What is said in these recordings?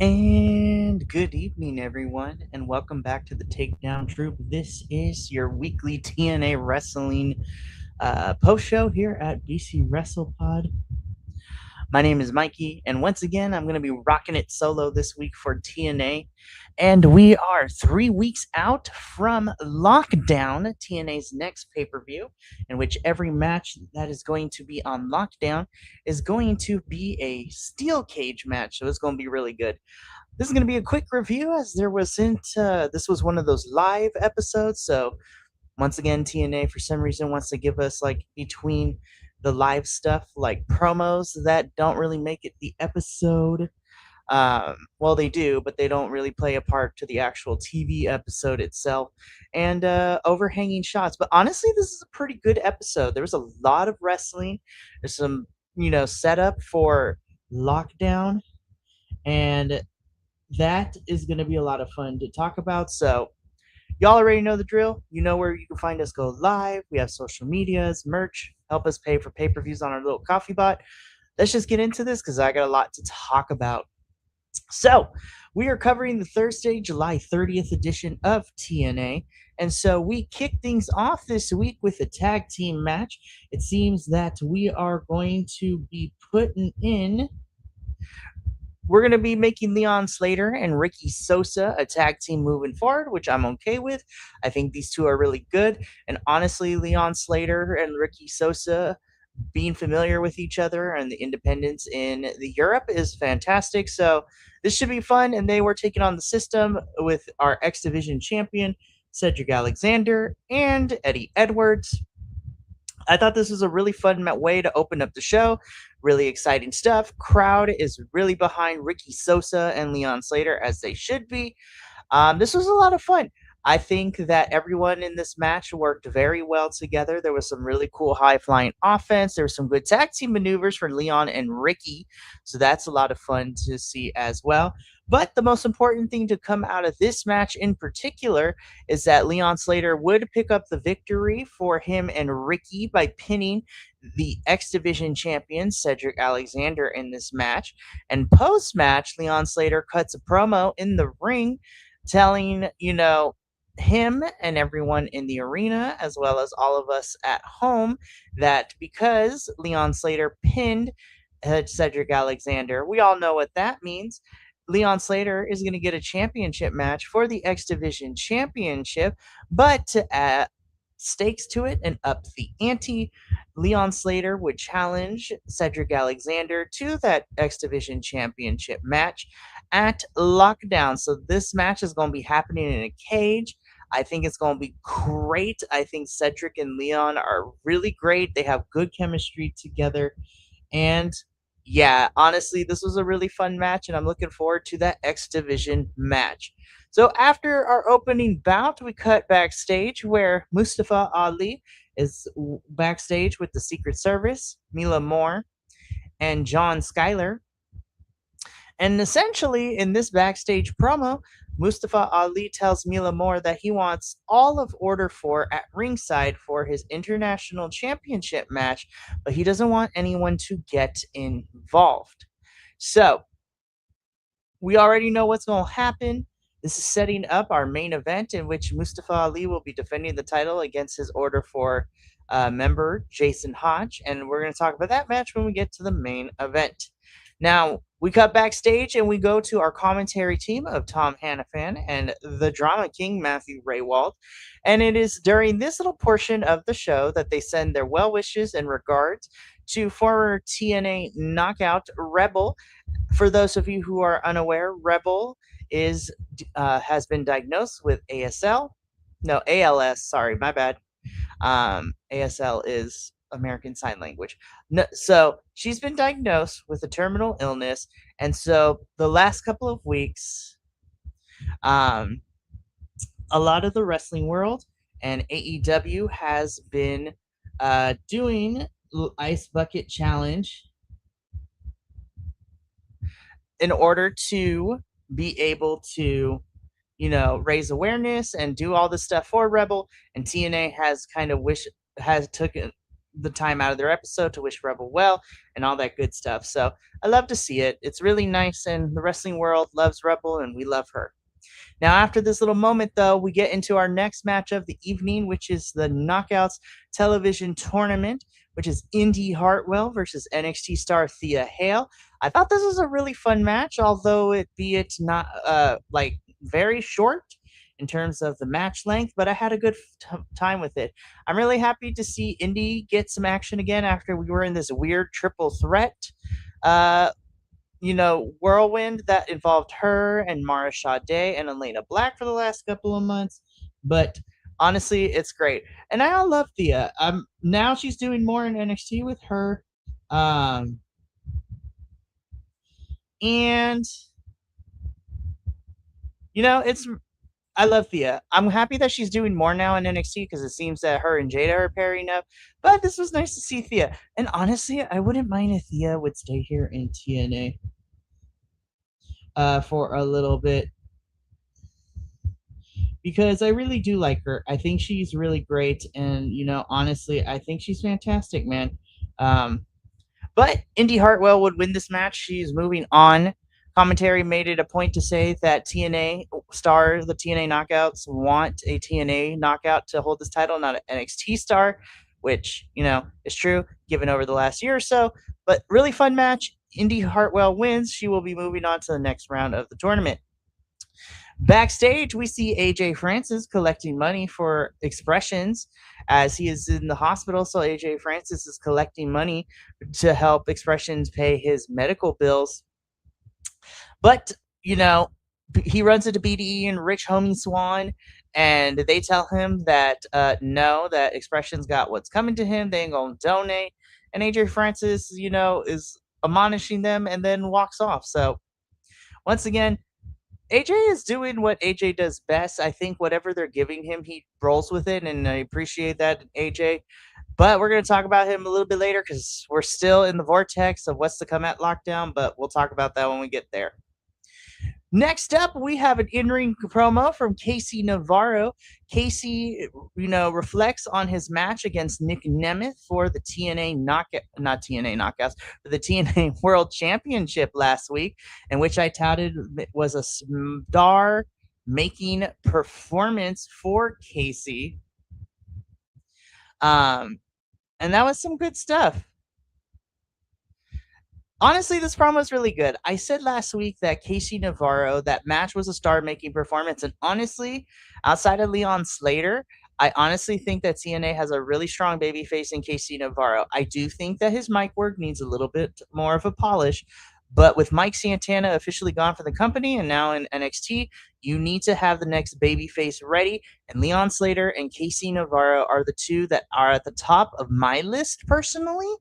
And good evening, everyone, and welcome back to the Takedown Troop. This is your weekly TNA wrestling post show here at BC Wrestle Pod. My name is Mikey, and once again, I'm going to be rocking it solo this week for TNA. And we are 3 weeks out from Lockdown, TNA's next pay per view, in which every match that is going to be on Lockdown is going to be a steel cage match. So it's going to be really good. This is going to be a quick review as this was one of those live episodes. So once again, TNA for some reason wants to give us like between the live stuff, like promos that don't really make it the episode. Well, they do, but they don't really play a part to the actual TV episode itself, and overhanging shots. But honestly, this is a pretty good episode. There was a lot of wrestling. There's some, setup for Lockdown, and that is going to be a lot of fun to talk about. So, y'all already know the drill. You know where you can find us go live. We have social medias, merch, help us pay for pay per views on our little coffee bot. Let's just get into this because I got a lot to talk about. So, we are covering the Thursday, July 30th edition of TNA. And so we kick things off this week with a tag team match. It seems that we are going to be putting in we're going to be making Leon Slater and Ricky Sosa a tag team moving forward, which I'm okay with. I think these two are really good. And honestly, Leon Slater and Ricky Sosa being familiar with each other and the independents in the Europe is fantastic. So this should be fun. And they were taking on the system with our X Division champion, Cedric Alexander, and Eddie Edwards. I thought this was a really fun way to open up the show. Really exciting stuff. Crowd is really behind Ricky Sosa and Leon Slater, as they should be. This was a lot of fun. I think that everyone in this match worked very well together. There was some really cool high flying offense. There were some good tag team maneuvers for Leon and Ricky. So that's a lot of fun to see as well. But the most important thing to come out of this match in particular is that Leon Slater would pick up the victory for him and Ricky by pinning the X Division champion, Cedric Alexander, in this match. And post match, Leon Slater cuts a promo in the ring telling, him and everyone in the arena, as well as all of us at home, that because Leon Slater pinned Cedric Alexander, we all know what that means. Leon Slater is going to get a championship match for the X Division Championship, but to add stakes to it and up the ante, Leon Slater would challenge Cedric Alexander to that X Division Championship match at Lockdown. So this match is going to be happening in a cage. I think it's going to be great. I think Cedric and Leon are really great. They have good chemistry together. And yeah, honestly, this was a really fun match, and I'm looking forward to that X Division match. So after our opening bout, we cut backstage where Mustafa Ali is backstage with the Secret Service, Mila Moore, and John Schuyler. And essentially, in this backstage promo, Mustafa Ali tells Mila Moore that he wants all of Order 4 at ringside for his international championship match, but he doesn't want anyone to get involved. So, we already know what's going to happen. This is setting up our main event in which Mustafa Ali will be defending the title against his Order 4 member, Jason Hodge, and we're going to talk about that match when we get to the main event. Now, we cut backstage and we go to our commentary team of Tom Hannafan and the Drama King, Matthew Raywald. And it is during this little portion of the show that they send their well wishes and regards to former TNA knockout Rebel. For those of you who are unaware, Rebel has been diagnosed with ALS. Sorry, my bad. ASL is American Sign Language. No, so she's been diagnosed with a terminal illness, and so the last couple of weeks, a lot of the wrestling world and AEW has been doing Ice Bucket Challenge in order to be able to raise awareness and do all this stuff for Rebel. And TNA has kind of the time out of their episode to wish Rebel well and all that good stuff. So I love to see it. It's really nice, and the wrestling world loves Rebel, and we love her. Now, after this little moment, though, we get into our next match of the evening, which is the Knockouts Television Tournament, which is Indy Hartwell versus NXT star Thea Hale. I thought this was a really fun match, although it be it not like very short in terms of the match length, but I had a good time with it. I'm really happy to see Indy get some action again after we were in this weird triple threat uh, whirlwind that involved her and Mara Sade and Elena Black for the last couple of months. But honestly, it's great. And I love Thea. Now she's doing more in NXT with her. Um and it's I love Thea. I'm happy that she's doing more now in NXT because it seems that her and Jada are pairing up. But this was nice to see Thea. And honestly, I wouldn't mind if Thea would stay here in TNA for a little bit, because I really do like her. I think she's really great, and honestly, I think she's fantastic, man. Um, but Indy Hartwell would win this match. She's moving on. Commentary made it a point to say that TNA stars, the TNA Knockouts, want a TNA Knockout to hold this title, not an NXT star, which is true given over the last year or so. But really fun match. Indy Hartwell wins. She will be moving on to the next round of the tournament. Backstage, we see AJ Francis collecting money for Expressions as he is in the hospital. So AJ Francis is collecting money to help Expressions pay his medical bills. But, he runs into BDE and Rich Homie Swan, and they tell him that no, that Expressions got what's coming to him. They ain't going to donate. And AJ Francis, is admonishing them and then walks off. So once again, AJ is doing what AJ does best. I think whatever they're giving him, he rolls with it, and I appreciate that, AJ. But we're going to talk about him a little bit later because we're still in the vortex of what's to come at Lockdown, but we'll talk about that when we get there. Next up, we have an in-ring promo from Casey Navarro. Casey, reflects on his match against Nick Nemeth for the for the TNA World Championship last week, in which I touted was a star-making performance for Casey. And that was some good stuff. Honestly, this promo is really good. I said last week that Casey Navarro, that match was a star-making performance. And honestly, outside of Leon Slater, I honestly think that TNA has a really strong babyface in Casey Navarro. I do think that his mic work needs a little bit more of a polish. But with Mike Santana officially gone for the company and now in NXT, you need to have the next babyface ready. And Leon Slater and Casey Navarro are the two that are at the top of my list personally.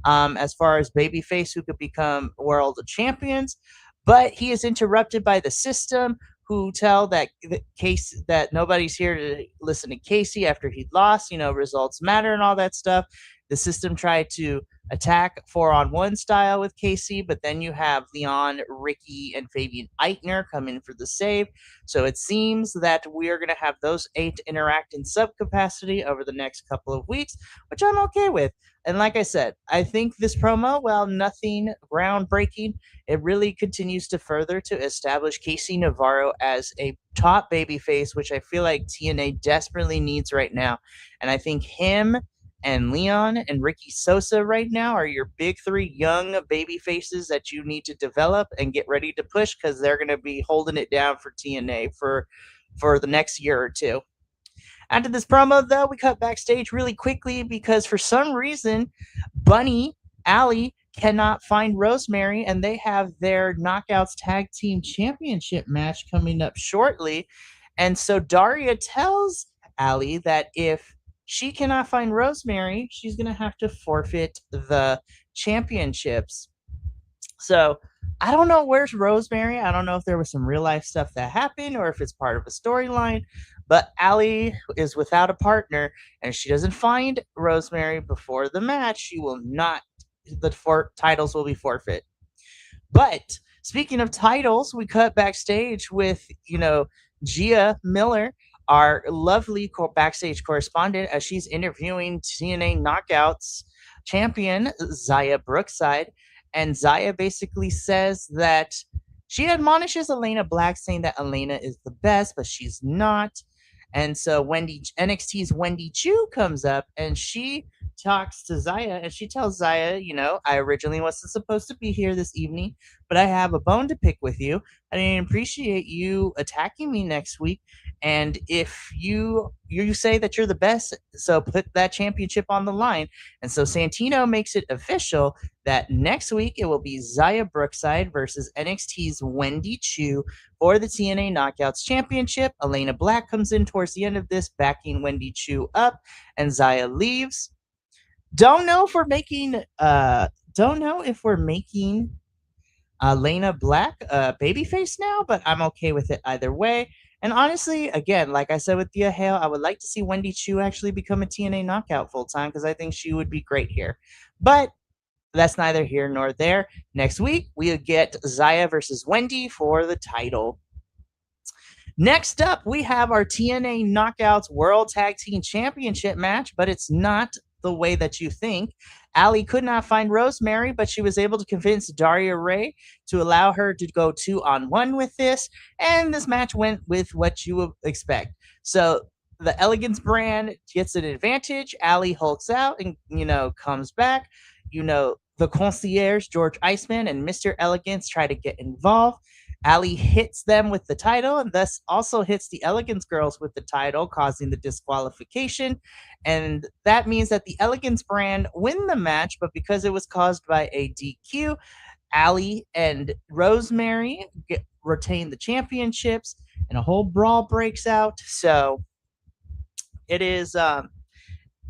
As far as babyface who could become world champions, but he is interrupted by the system, who tell that case that nobody's here to listen to Casey after he'd lost. Results matter and all that stuff. The system tried to attack 4-on-1 style with Casey, but then you have Leon, Ricky, and Fabian Eichner come in for the save. So it seems that we are going to have those 8 interact in sub capacity over the next couple of weeks, which I'm okay with. And like I said, I think this promo, while nothing groundbreaking, it really continues to further to establish Casey Navarro as a top babyface, which I feel like TNA desperately needs right now. And I think him and Leon and Ricky Sosa right now are your big 3 young baby faces that you need to develop and get ready to push, because they're going to be holding it down for TNA for the next year or two. After this promo, though, we cut backstage really quickly because for some reason, Bunny, Allie cannot find Rosemary, and they have their Knockouts Tag Team Championship match coming up shortly. And so Daria tells Allie that if she cannot find Rosemary, she's going to have to forfeit the championships. So I don't know where's Rosemary. I don't know if there was some real life stuff that happened or if it's part of a storyline. But Allie is without a partner, and if she doesn't find Rosemary before the match, she will not. The titles will be forfeit. But speaking of titles, we cut backstage with Gia Miller our lovely backstage correspondent as she's interviewing TNA Knockouts champion Zaya Brookside. And Zaya basically says that she admonishes Elena Black, saying that Elena is the best, but she's not. And so NXT's Wendy Chu comes up and she talks to Zaya and she tells Zaya, I originally wasn't supposed to be here this evening, but I have a bone to pick with you. I didn't appreciate you attacking me next week. And if you say that you're the best, so put that championship on the line. And so Santino makes it official that next week it will be Zaya Brookside versus NXT's Wendy Chu for the TNA Knockouts Championship. Elena Black comes in towards the end of this, backing Wendy Chu up, and Zaya leaves. Don't know if we're making Lena Black babyface now, but I'm okay with it either way. And honestly, again, like I said with Thea Hale, I would like to see Wendy Chu actually become a TNA knockout full time because I think she would be great here. But that's neither here nor there. Next week, we'll get Zaya versus Wendy for the title. Next up, we have our TNA Knockouts World Tag Team Championship match, but it's not the way that you think. Allie could not find Rosemary, but she was able to convince Daria Ray to allow her to go 2-on-1 with this, and this match went with what you would expect. So the Elegance brand gets an advantage. Allie hulks out and, comes back. The concierge, George Iceman, and Mr. Elegance try to get involved. Allie hits them with the title and thus also hits the Elegance girls with the title, causing the disqualification. And that means that the Elegance brand win the match, but because it was caused by a DQ, Allie and Rosemary retain the championships, and a whole brawl breaks out. So it is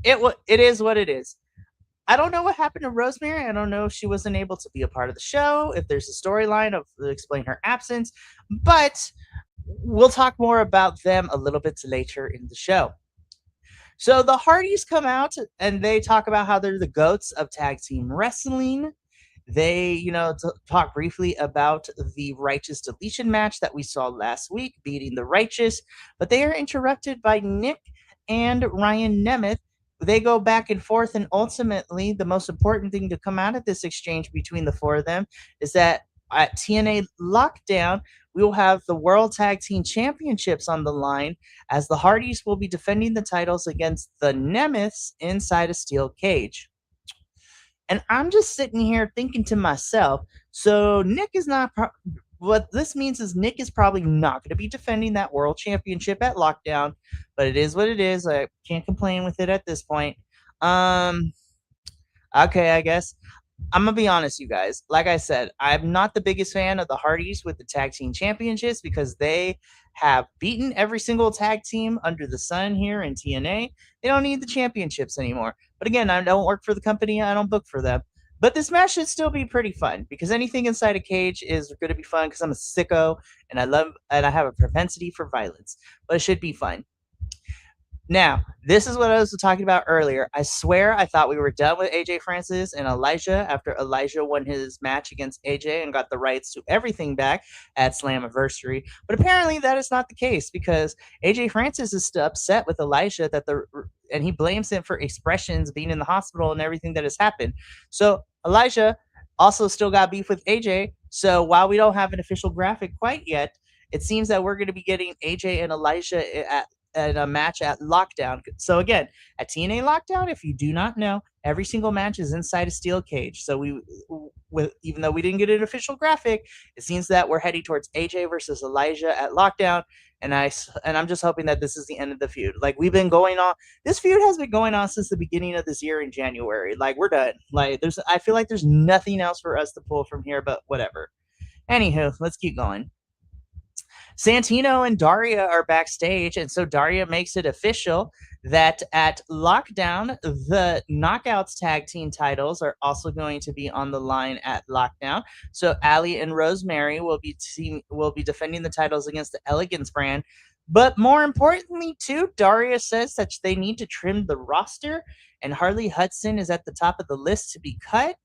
it is what it is. I don't know what happened to Rosemary. I don't know if she wasn't able to be a part of the show, if there's a storyline of explain her absence, but we'll talk more about them a little bit later in the show. So the Hardys come out and they talk about how they're the GOATs of tag team wrestling. They, talk briefly about the Righteous Deletion match that we saw last week, beating the Righteous, but they are interrupted by Nick and Ryan Nemeth. They go back and forth, and ultimately, the most important thing to come out of this exchange between the four of them is that at TNA Lockdown, we will have the World Tag Team Championships on the line, as the Hardys will be defending the titles against the Nemeths inside a steel cage. And I'm just sitting here thinking to myself, so Nick is not... what this means is Nick is probably not going to be defending that world championship at Lockdown, but it is what it is. I can't complain with it at this point. Okay, I guess. I'm going to be honest, you guys. Like I said, I'm not the biggest fan of the Hardys with the tag team championships because they have beaten every single tag team under the sun here in TNA. They don't need the championships anymore. But again, I don't work for the company. I don't book for them. But this match should still be pretty fun because anything inside a cage is going to be fun because I'm a sicko and I have a propensity for violence. But it should be fun. Now, this is what I was talking about earlier. I swear I thought we were done with AJ Francis and Elijah after Elijah won his match against AJ and got the rights to everything back at Slammiversary. But apparently that is not the case because AJ Francis is still upset with Elijah and he blames him for expressions being in the hospital and everything that has happened. So Elijah also still got beef with AJ. So while we don't have an official graphic quite yet, it seems that we're going to be getting AJ and Elijah at a match at Lockdown. So again, at TNA Lockdown, if you do not know, every single match is inside a steel cage. So even though we didn't get an official graphic, it seems that we're heading towards AJ versus Elijah at Lockdown. And I'm just hoping that this is the end of the feud. Like this feud has been going on since the beginning of this year in January. Like we're done. Like I feel like there's nothing else for us to pull from here, but whatever. Anywho, let's keep going. Santino and Daria are backstage, and so Daria makes it official that at Lockdown, the Knockouts tag team titles are also going to be on the line at Lockdown. So Allie and Rosemary will be defending the titles against the Elegance brand. But more importantly, too, Daria says that they need to trim the roster, and Harley Hudson is at the top of the list to be cut.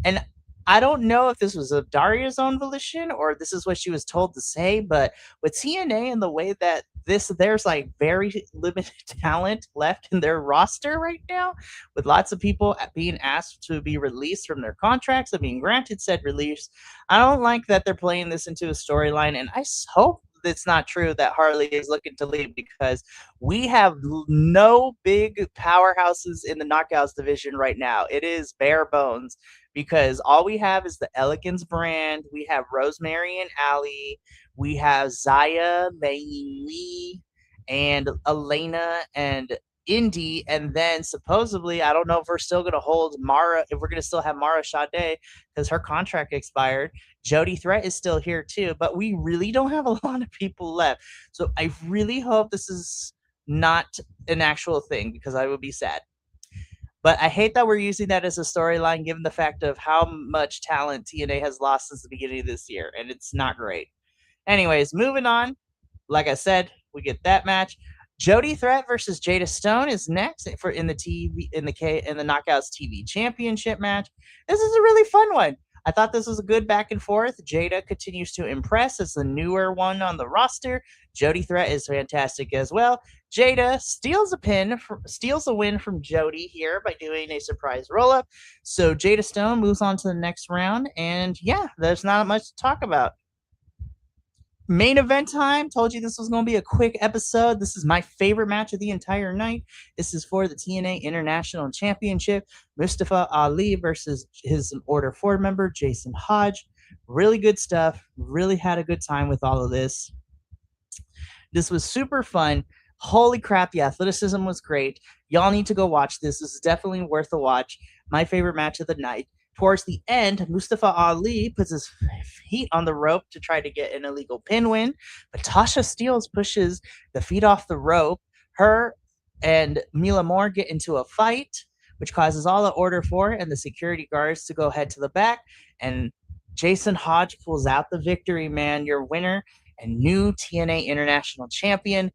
And I don't know if this was of Daria's own volition or this is what she was told to say, but with TNA and the way that there's like very limited talent left in their roster right now, with lots of people being asked to be released from their contracts and being granted said release. I don't like that they're playing this into a storyline, and I hope it's not true that Harley is looking to leave because we have no big powerhouses in the knockouts division right now. It is bare bones because all we have is the Elegance brand. We have Rosemary and Allie. We have Zaya, Mei Lee, and Elena and Indy. And then supposedly, I don't know if we're still going to hold Mara, if we're going to still have Mara Sade because her contract expired. Jody Threat is still here too, but we really don't have a lot of people left. So I really hope this is not an actual thing because I would be sad. But I hate that we're using that as a storyline given the fact of how much talent TNA has lost since the beginning of this year, and it's not great. Anyways, moving on. Like I said, we get that match. Jody Threat versus Jada Stone is next for in the Knockouts TV Championship match. This is a really fun one. I thought this was a good back and forth. Jada continues to impress as the newer one on the roster. Jody Threat is fantastic as well. Jada steals a win from Jody here by doing a surprise roll up. So Jada Stone moves on to the next round, and yeah, there's not much to talk about. Main event time. Told you this was going to be a quick episode. This is my favorite match of the entire night. This is for the TNA International Championship. Mustafa Ali versus his Order 4 member, Jason Hodge. Really good stuff. Really had a good time with all of this. This was super fun. Holy crap, the athleticism was great. Y'all need to go watch this. This is definitely worth a watch. My favorite match of the night. Towards the end, Mustafa Ali puts his feet on the rope to try to get an illegal pin win, but Tasha Steelz pushes the feet off the rope. Her and Mila Moore get into a fight, which causes all the Order 4 and the security guards to go head to the back, and Jason Hodge pulls out the victory, man. Your winner and new TNA International Champion,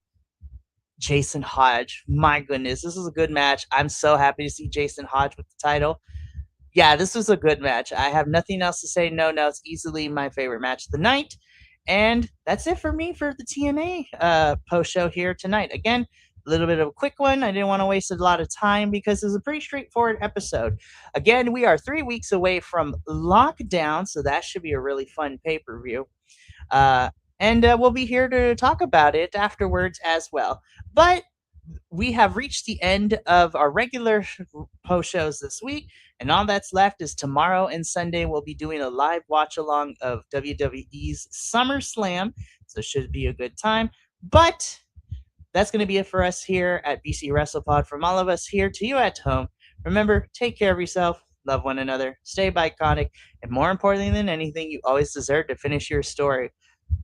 Jason Hodge. My goodness, this is a good match. I'm so happy to see Jason Hodge with the title. Yeah, this was a good match. I have nothing else to say. No, it's easily my favorite match of the night. And that's it for me for the TNA post show here tonight. Again, a little bit of a quick one. I didn't want to waste a lot of time because it's a pretty straightforward episode. Again, we are 3 weeks away from lockdown, so that should be a really fun pay-per-view. And we'll be here to talk about it afterwards as well. But we have reached the end of our regular post shows this week, and all that's left is tomorrow and Sunday we'll be doing a live watch along of WWE's SummerSlam, so it should be a good time. But that's going to be it for us here at BC Wrestle Pod. From all of us here to you at home, remember, take care of yourself, love one another, stay iconic, and more importantly than anything, you always deserve to finish your story.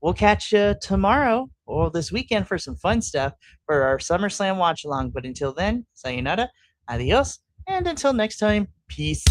We'll catch you tomorrow or this weekend for some fun stuff for our SummerSlam watch along. But until then, sayonara, adios, and until next time, peace.